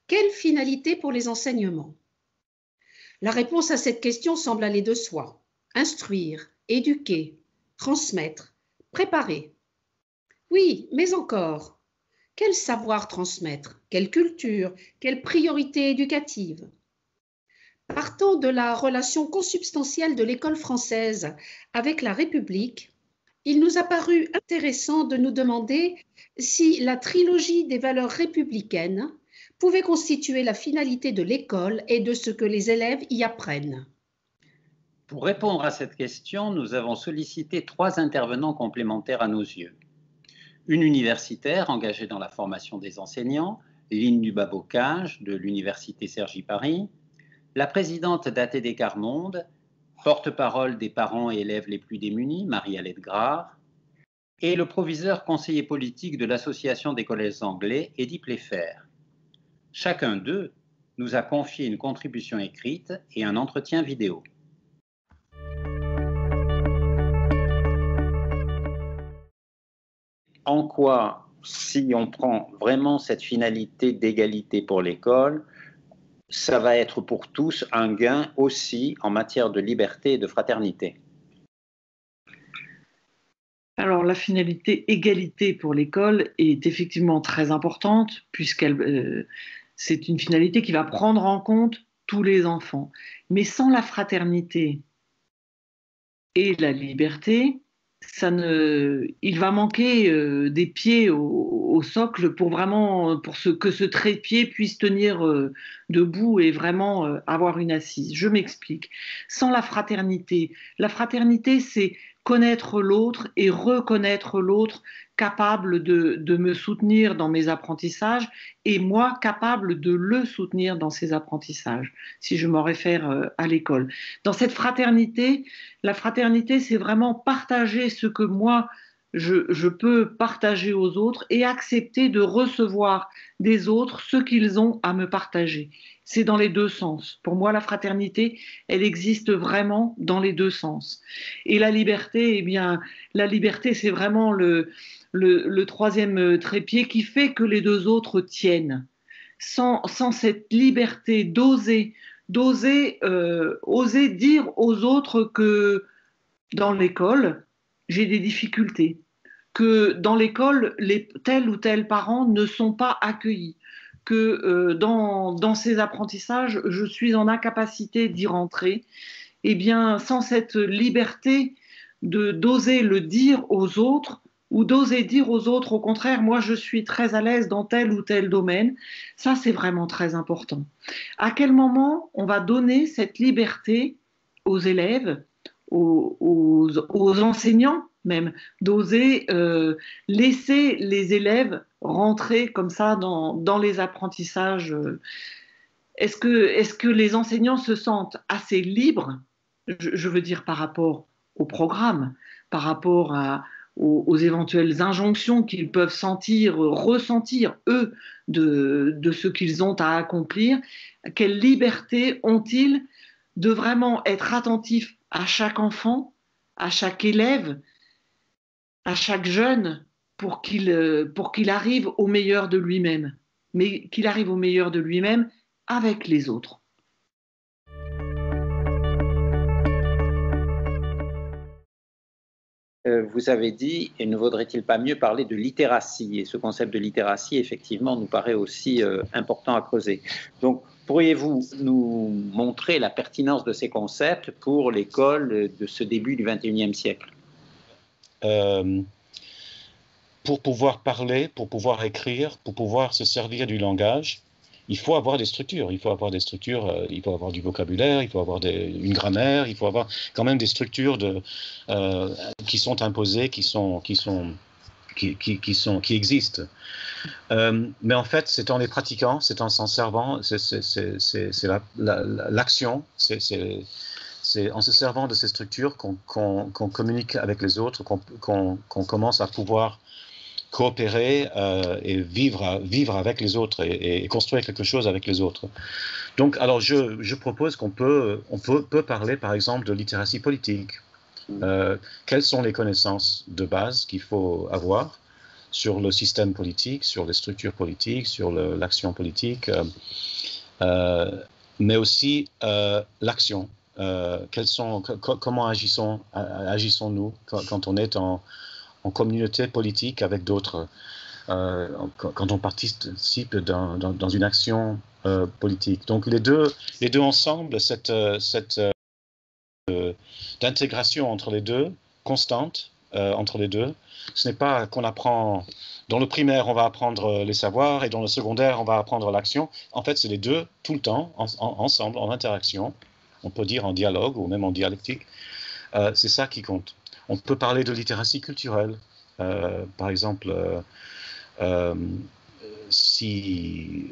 Quelle finalité pour les enseignements? La réponse à cette question semble aller de soi. Instruire, éduquer, transmettre, préparer. Oui, mais encore, quel savoir transmettre? Quelle culture? Quelle priorité éducative? Partons de la relation consubstantielle de l'école française avec la République. Il nous a paru intéressant de nous demander si la trilogie des valeurs républicaines pouvait constituer la finalité de l'école et de ce que les élèves y apprennent. Pour répondre à cette question, nous avons sollicité 3 intervenants complémentaires à nos yeux. Une universitaire engagée dans la formation des enseignants, Line Dubas-Bocage de l'Université Cergy-Paris, la présidente d'ATD Quart Monde, porte-parole des parents et élèves les plus démunis, Marie-Alette Grard, et le proviseur conseiller politique de l'Association des collèges anglais, Eddy Playfair. Chacun d'eux nous a confié une contribution écrite et un entretien vidéo. En quoi, si on prend vraiment cette finalité d'égalité pour l'école, ça va être pour tous un gain aussi en matière de liberté et de fraternité? Alors, la finalité égalité pour l'école est effectivement très importante, puisqu'elle c'est une finalité qui va prendre en compte tous les enfants. Mais sans la fraternité et la liberté, il va manquer des pieds au socle pour que ce trépied puisse tenir debout et vraiment avoir une assise. Je m'explique. Sans la fraternité c'est connaître l'autre et reconnaître l'autre capable de me soutenir dans mes apprentissages et moi capable de le soutenir dans ses apprentissages, si je m'en réfère à l'école. Dans cette fraternité, la fraternité, c'est vraiment partager ce que moi, je peux partager aux autres et accepter de recevoir des autres ce qu'ils ont à me partager. C'est dans les deux sens. Pour moi, la fraternité, elle existe vraiment dans les deux sens. Et la liberté, eh bien, la liberté, c'est vraiment le troisième trépied qui fait que les deux autres tiennent. Sans cette liberté d'oser dire aux autres que dans l'école, j'ai des difficultés, que dans l'école, tel ou tel parent ne sont pas accueillis, que dans ces apprentissages, je suis en incapacité d'y rentrer. Eh bien, sans cette liberté d'oser le dire aux autres, ou d'oser dire aux autres, au contraire, moi je suis très à l'aise dans tel ou tel domaine, ça c'est vraiment très important. À quel moment on va donner cette liberté aux élèves, aux enseignants même, d'oser laisser les élèves rentrer comme ça dans les apprentissages? Est-ce que les enseignants se sentent assez libres, je veux dire par rapport au programme, par rapport aux éventuelles injonctions qu'ils peuvent ressentir, eux, de ce qu'ils ont à accomplir? Quelle liberté ont-ils de vraiment être attentifs à chaque enfant, à chaque élève, à chaque jeune, pour qu'il arrive au meilleur de lui-même, mais qu'il arrive au meilleur de lui-même avec les autres. Vous avez dit, et ne vaudrait-il pas mieux parler de littératie? Et ce concept de littératie, effectivement, nous paraît aussi important à creuser. Donc, pourriez-vous nous montrer la pertinence de ces concepts pour l'école de ce début du XXIe siècle? Pour pouvoir parler, pour pouvoir écrire, pour pouvoir se servir du langage, il faut avoir des structures. Il faut avoir des structures, il faut avoir du vocabulaire, il faut avoir une grammaire, il faut avoir quand même des structures qui sont imposées, qui existent. Mais en fait, c'est en les pratiquant, c'est en s'en servant, c'est l'action, c'est en se servant de ces structures qu'on communique avec les autres, qu'on commence à pouvoir coopérer et vivre avec les autres et construire quelque chose avec les autres. Donc, alors, je propose qu'on peut parler, par exemple, de littératie politique. Quelles sont les connaissances de base qu'il faut avoir sur le système politique, sur les structures politiques, sur l'action politique, mais aussi l'action. Comment agissons-nous quand on est en communauté politique avec d'autres, quand on participe dans une action politique. Donc les deux ensemble, cette d'intégration entre les deux, constante entre les deux. Ce n'est pas qu'on apprend, dans le primaire on va apprendre les savoirs et dans le secondaire on va apprendre l'action. En fait c'est les deux tout le temps, ensemble, en interaction. On peut dire en dialogue ou même en dialectique. C'est ça qui compte. On peut parler de littératie culturelle. Par exemple, si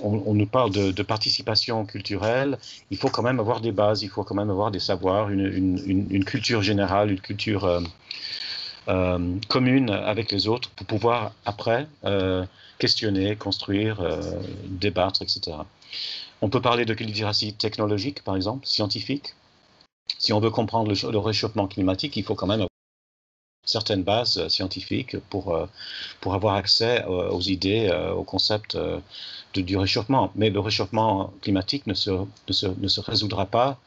on nous parle de participation culturelle, il faut quand même avoir des bases, il faut quand même avoir des savoirs, une culture générale, une culture commune avec les autres pour pouvoir après questionner, construire, débattre, etc. On peut parler de littératie technologique, par exemple, scientifique. Si on veut comprendre le réchauffement climatique, il faut quand même avoir certaines bases scientifiques pour avoir accès aux idées, aux concepts du réchauffement. Mais le réchauffement climatique ne se résoudra pas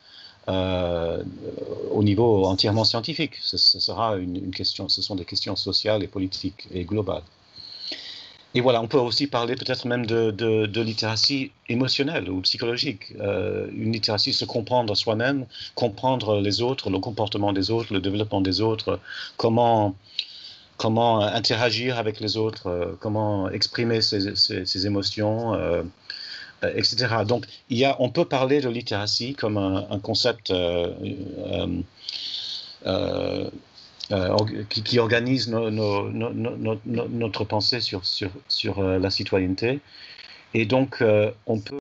au niveau entièrement scientifique. Ce sera une question, ce sont des questions sociales et politiques et globales. Et voilà, on peut aussi parler peut-être même de littératie émotionnelle ou psychologique. Une littératie, se comprendre soi-même, comprendre les autres, le comportement des autres, le développement des autres, comment interagir avec les autres, comment exprimer ses émotions, etc. Donc, on peut parler de littératie comme un concept qui organise notre pensée sur la citoyenneté. Et donc, on peut,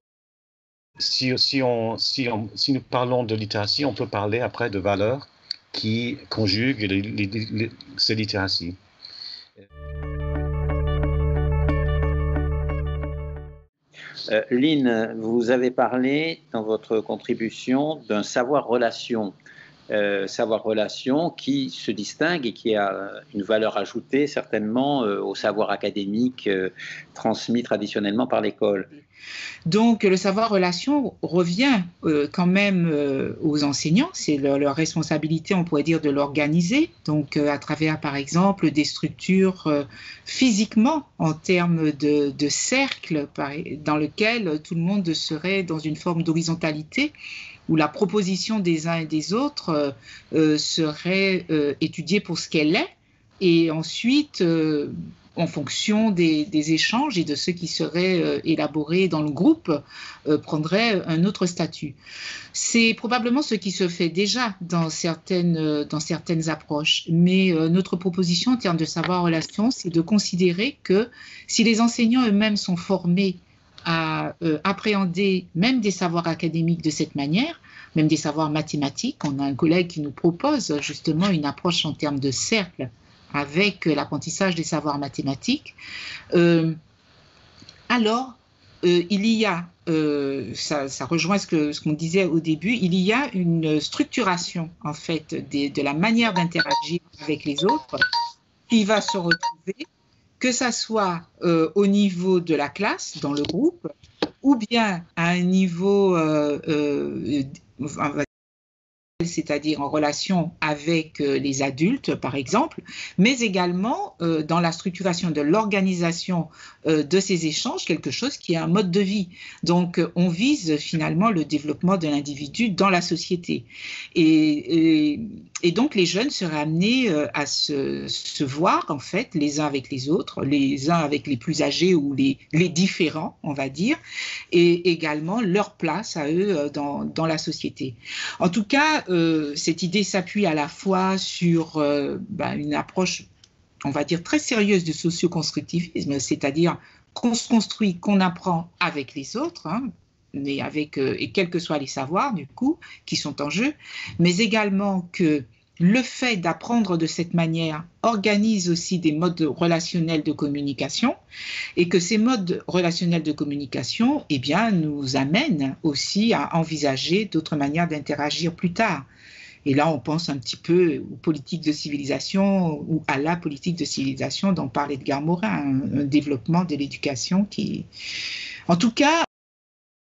si nous parlons de littératie, on peut parler après de valeurs qui conjuguent ces littératies. Lynn, vous avez parlé dans votre contribution d'un savoir-relation. Savoir-relation qui se distingue et qui a une valeur ajoutée certainement au savoir académique transmis traditionnellement par l'école. Donc le savoir-relation revient quand même aux enseignants, c'est leur responsabilité, on pourrait dire, de l'organiser, donc à travers par exemple des structures physiquement en termes de cercles dans lequel tout le monde serait dans une forme d'horizontalité, où la proposition des uns et des autres serait étudiée pour ce qu'elle est, et ensuite, en fonction des échanges et de ce qui serait élaboré dans le groupe, prendrait un autre statut. C'est probablement ce qui se fait déjà dans certaines approches, mais notre proposition en termes de savoir-relation, c'est de considérer que si les enseignants eux-mêmes sont formés à appréhender même des savoirs académiques de cette manière, même des savoirs mathématiques. On a un collègue qui nous propose justement une approche en termes de cercle avec l'apprentissage des savoirs mathématiques. Alors, il y a, ça rejoint ce qu'on disait au début, il y a une structuration en fait de la manière d'interagir avec les autres qui va se retrouver, que ça soit au niveau de la classe, dans le groupe, ou bien à un niveau, c'est-à-dire en relation avec les adultes, par exemple, mais également dans la structuration de l'organisation de ces échanges, quelque chose qui est un mode de vie. Donc, on vise finalement le développement de l'individu dans la société. Et donc, les jeunes seraient amenés à se voir, en fait, les uns avec les autres, les uns avec les plus âgés ou les différents, on va dire, et également leur place à eux dans la société. En tout cas, cette idée s'appuie à la fois sur une approche, on va dire, très sérieuse du socio-constructivisme, c'est-à-dire qu'on se construit, qu'on apprend avec les autres, mais et quels que soient les savoirs, du coup, qui sont en jeu, mais également que le fait d'apprendre de cette manière organise aussi des modes relationnels de communication, et que ces modes relationnels de communication, nous amènent aussi à envisager d'autres manières d'interagir plus tard. Et là, on pense un petit peu aux politiques de civilisation ou à la politique de civilisation dont parlait Edgar Morin, un développement de l'éducation qui, en tout cas,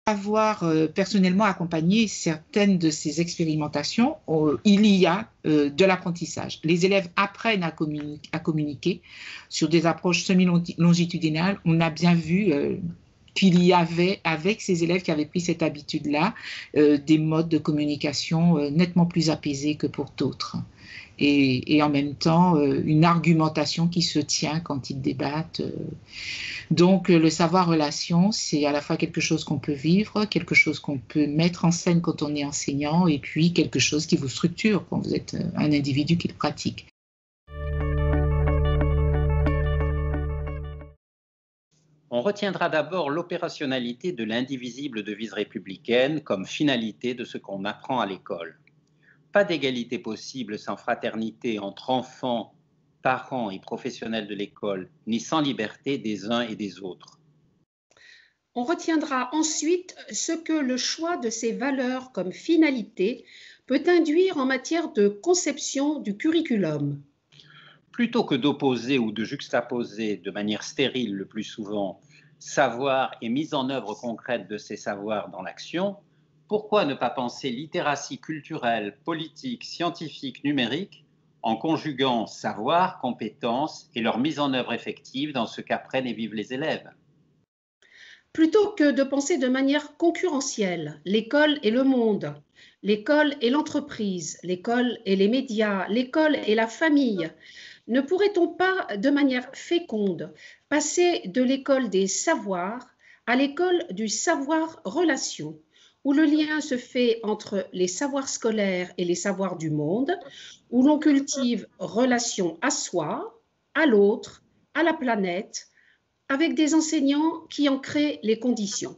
avoir personnellement accompagné certaines de ces expérimentations, il y a de l'apprentissage. Les élèves apprennent à communiquer sur des approches semi-longitudinales. On a bien vu qu'il y avait, avec ces élèves qui avaient pris cette habitude-là, des modes de communication nettement plus apaisés que pour d'autres. Et en même temps, une argumentation qui se tient quand ils débattent. Donc, le savoir-relation, c'est à la fois quelque chose qu'on peut vivre, quelque chose qu'on peut mettre en scène quand on est enseignant, et puis quelque chose qui vous structure quand vous êtes un individu qui le pratique. On retiendra d'abord l'opérationnalité de l'indivisible devise républicaine comme finalité de ce qu'on apprend à l'école. Pas d'égalité possible sans fraternité entre enfants, parents et professionnels de l'école, ni sans liberté des uns et des autres. On retiendra ensuite ce que le choix de ces valeurs comme finalité peut induire en matière de conception du curriculum. Plutôt que d'opposer ou de juxtaposer de manière stérile le plus souvent savoir et mise en œuvre concrète de ces savoirs dans l'action, pourquoi ne pas penser littératie culturelle, politique, scientifique, numérique en conjuguant savoir, compétences et leur mise en œuvre effective dans ce qu'apprennent et vivent les élèves? Plutôt que de penser de manière concurrentielle l'école et le monde, l'école et l'entreprise, l'école et les médias, l'école et la famille, ne pourrait-on pas, de manière féconde, passer de l'école des savoirs à l'école du savoir-relation, où le lien se fait entre les savoirs scolaires et les savoirs du monde, où l'on cultive relation à soi, à l'autre, à la planète, avec des enseignants qui en créent les conditions?